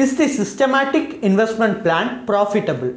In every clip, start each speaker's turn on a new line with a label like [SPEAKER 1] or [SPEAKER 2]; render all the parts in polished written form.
[SPEAKER 1] Is the systematic investment plan profitable?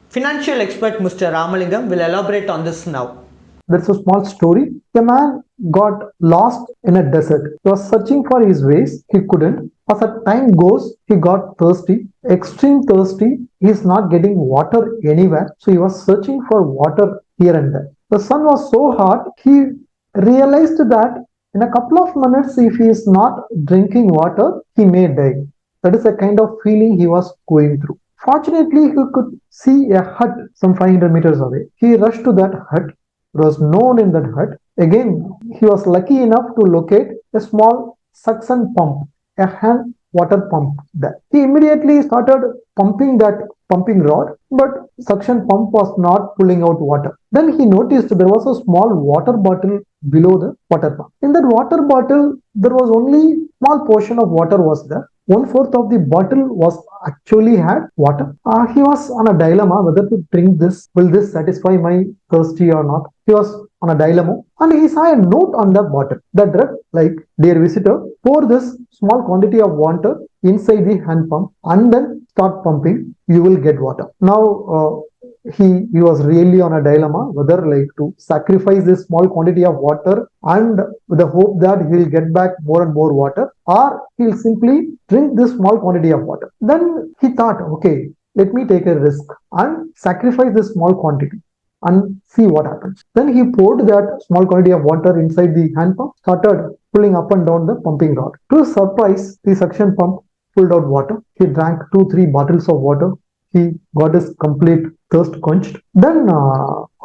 [SPEAKER 1] Financial expert Mr. Ramalingam will elaborate on this now.
[SPEAKER 2] There's a small story. A man got lost in a desert. He was searching for his ways. He couldn't. As the time goes, he got thirsty, extreme thirsty. He is not getting water anywhere. So he was searching for water here and there. The sun was so hot, he realized that in a couple of minutes, if he is not drinking water, he may die. That is the kind of feeling he was going through. Fortunately, he could see a hut some 500 meters away. He rushed to that hut. There was no one in that hut. Again, he was lucky enough to locate a small suction pump, a hand water pump there. He immediately started pumping that pumping rod, but suction pump was not pulling out water. Then he noticed there was a small water bottle below the water pump. In that water bottle, there was only small portion of water was there. 1/4 of the bottle was actually had water. He was on a dilemma whether to drink this. Will this satisfy my thirsty or not? He was on a dilemma, and he saw a note on the bottle that read like, "Dear visitor, pour this small quantity of water inside the hand pump and then start pumping. You will get water." Now he was really on a dilemma whether like to sacrifice this small quantity of water and with the hope that he'll get back more and more water, or he'll simply drink this small quantity of water. Then he thought, okay, let me take a risk and sacrifice this small quantity and see what happens. Then he poured that small quantity of water inside the hand pump, started pulling up and down the pumping rod. To his surprise, the suction pump pulled out water. He drank 2-3 bottles of water. He got his complete thirst quenched. Then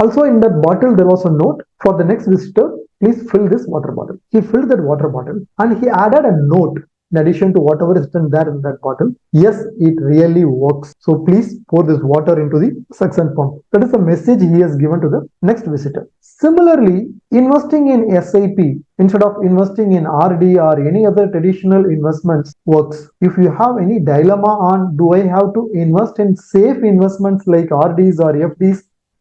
[SPEAKER 2] also in that bottle there was a note for the next visitor. Please fill this water bottle. He filled that water bottle and he added a note in addition to whatever is written there in that bottle. Yes, it really works. So please pour this water into the suction pump. That is the message he has given to the next visitor. Similarly, investing in SIP instead of investing in RD or any other traditional investments works. If you have any dilemma on do I have to invest in safe investments like RDs or FDs,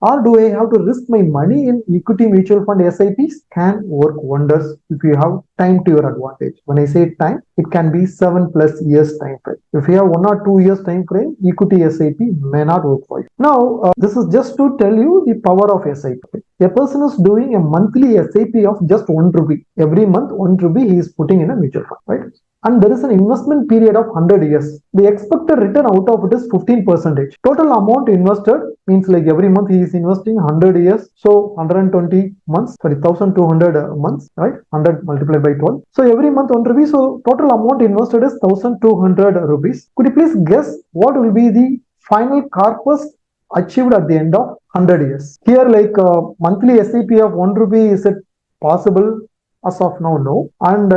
[SPEAKER 2] or do I have to risk my money in equity mutual fund SIPs, can work wonders if you have time to your advantage. When I say time, it can be 7+ years time frame. If you have 1 or 2 years time frame, equity SIP may not work for you. Now, this is just to tell you the power of SIP. A person is doing a monthly SIP of just 1 rupee. Every month, 1 rupee he is putting in a mutual fund, right? And there is an investment period of 100 years. The expected return out of it is 15%. Total amount invested means like every month he is investing 100 years. So 120 months, 1200 months, right? 100 multiplied by 12. So every month 1 rupee. So total amount invested is 1200 rupees. Could you please guess what will be the final corpus achieved at the end of 100 years? Here like monthly SIP of 1 rupee, is it possible? As of now, no. And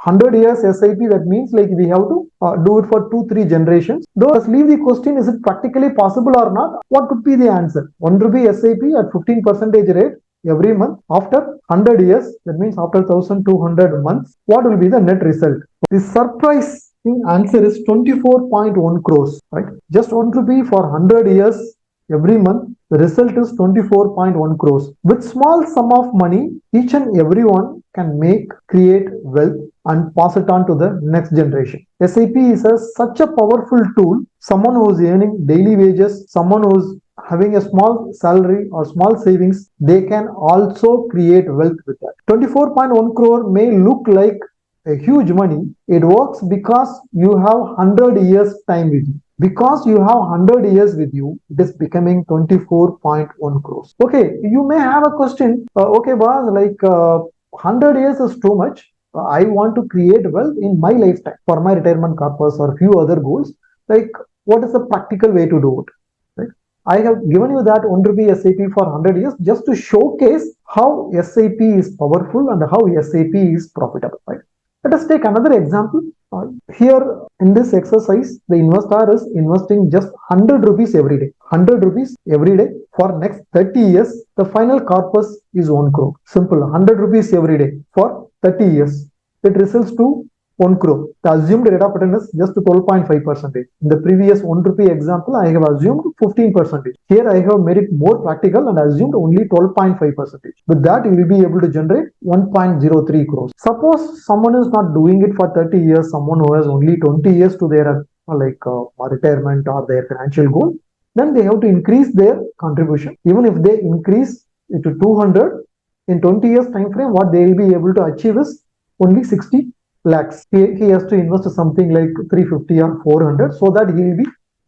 [SPEAKER 2] 100 years SIP, that means like we have to do it for 2-3 generations. Though let's leave the question, is it practically possible or not? What could be the answer? 1 rupee SIP at 15% rate every month after 100 years, that means after 1200 months, what will be the net result? The surprising answer is 24.1 crores, right? Just 1 rupee for 100 years every month, the result is 24.1 crores. With small sum of money, each and everyone can create wealth and pass it on to the next generation. SIP is such a powerful tool. Someone who is earning daily wages, someone who is having a small salary or small savings, they can also create wealth with that. 24.1 crore may look like a huge money. It works because you have 100 years time with you. Because you have 100 years with you, it is becoming 24.1 crores. Okay, you may have a question. Okay, boss, like 100 years is too much. I want to create wealth in my lifetime for my retirement corpus or few other goals. Like, what is the practical way to do it? Right? I have given you that 1 rupee SIP for 100 years just to showcase how SIP is powerful and how SIP is profitable. Right? Let us take another example. Here in this exercise, the investor is investing just 100 rupees every day. 100 rupees every day for next 30 years. The final corpus is 1 crore. Simple. 100 rupees every day for 30 years. It results to 1 crore. The assumed rate of return is just 12.5%. In the previous 1 rupee example, I have assumed 15%. Here I have made it more practical and assumed only 12.5%. With that, you will be able to generate 1.03 crores. Suppose someone is not doing it for 30 years, someone who has only 20 years to their retirement or their financial goal, then they have to increase their contribution. Even if they increase it to 200, in 20 years time frame, what they will be able to achieve is only 60 lakhs. He has to invest something like 350 or 400 so that he will be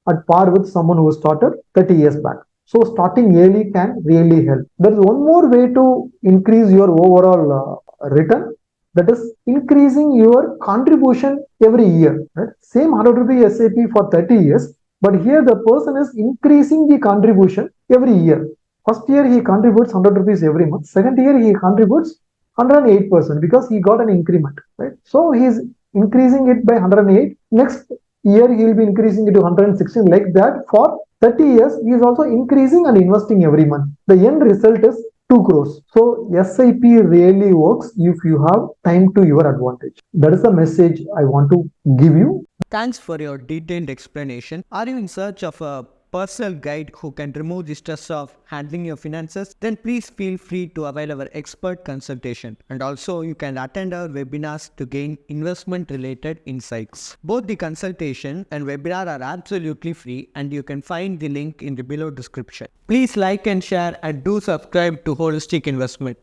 [SPEAKER 2] at par with someone who started 30 years back. So starting early can really help. There is one more way to increase your overall return, that is increasing your contribution every year. Right? Same 100 rupee SIP for 30 years, but here the person is increasing the contribution every year. First year he contributes 100 rupees every month. Second year he contributes 108% because he got an increment. Right? So he is increasing it by 108. Next year he will be increasing it to 116. Like that for 30 years he is also increasing and investing every month. The end result is 2 crores. So SIP really works if you have time to your advantage. That is the message I want to give you.
[SPEAKER 1] Thanks for your detailed explanation. Are you in search of a personal guide who can remove the stress of handling your finances? Then please feel free to avail our expert consultation. And also you can attend our webinars to gain investment related insights. Both the consultation and webinar are absolutely free and you can find the link in the below description. Please like and share and do subscribe to Holistic Investment.